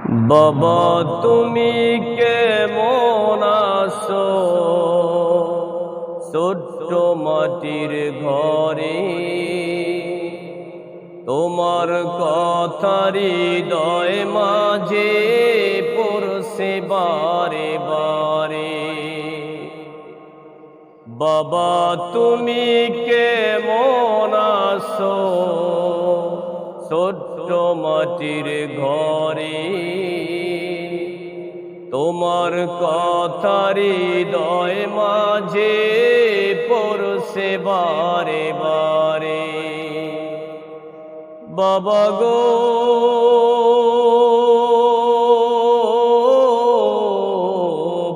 বাবা তুমি কেমন আছো? ছোট্ট মাটির ঘরে তোমার কথারি হৃদয় মাঝে পড়ছে বারে বারে। বাবা তুমি কেমন আছো? ছোট্ট মাটির ঘরে তোমার কথারি হৃদয় মাঝে পড়ছে বারে বারে। বাবা গো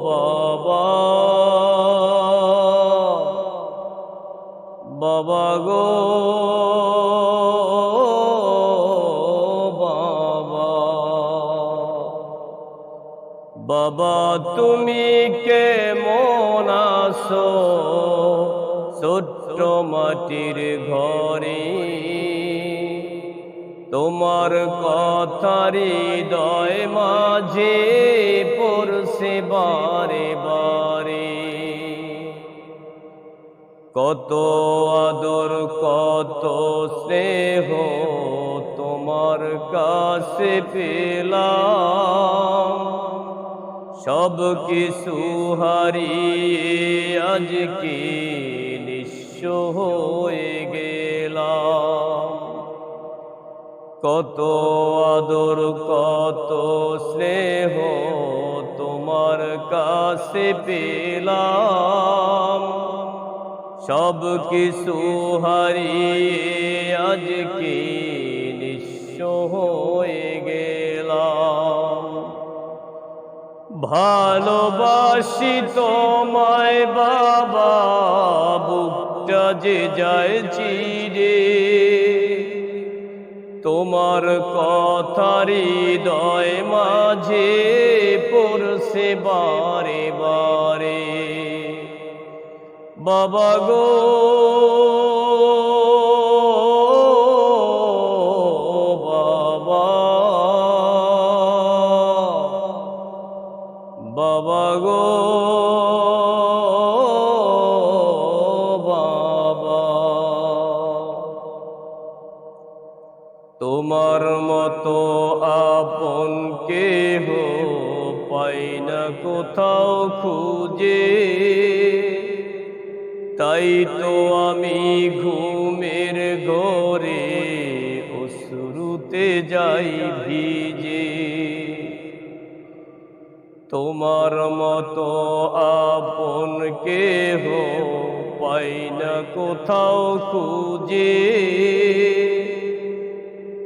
বাবা, বাবা গো বাবা তুমি কেমন আছো? ছোট্ট মাটির ঘরে তোমার কথারি হৃদয় মাঝে পড়ছে বারে বারে। কত আদর কত স্নেহ তোমার কাছে পেলাম, সব কিছু হারিয়ে আজকে নিঃস্ব হয়ে গেলাম। কত আদর কত স্নেহ তোমার কাছে পেলাম, সব কিছু হারিয়ে আজকে নিঃস্ব হয়ে গেলাম। ভালোবাসি তোমায় বাবা, বুকটা যে যায় চিরে, তোমার কথারি হৃদয় মাঝে পড়ছে বারে বারে। বাবা গো বাবা, বাবা গো বাবা, তোমার মতো আপন কেহ পাই না কোথাও খুঁজে, তাই তো আমি ঘুমের ঘরে অশ্রুতে যাই ভিজে। তোমার মতো আপন কেহ পাই না কোথাও খুঁজে,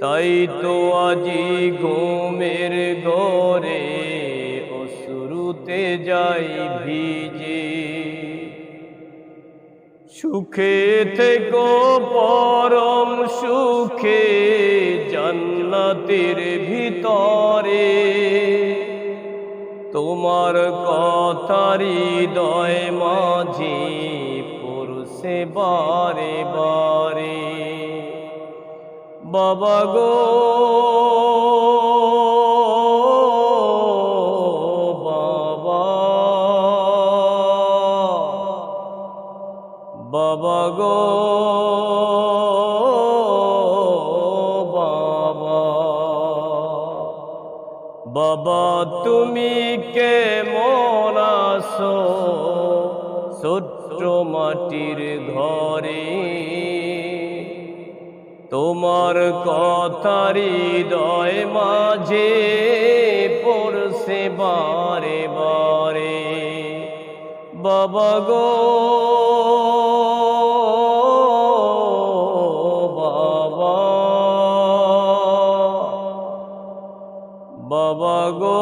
তাই তো আজি ঘুমের ঘরে অশ্রুতে যাই ভিজে। সুখে থেকো পরম সুখে জান্নাতের ভিতরে, তোমার কথারি হৃদয় মাঝে পড়ছে বারে বারে। বাবা গো বাবা, বাবা গো বাবা, বাবা তুমি কেমন আছো? ছোট্ট মাটির ঘরে তোমার কথারি হৃদয় মাঝে পড়ছে বারে বারে। বাবা গো বাবা, বাবা গো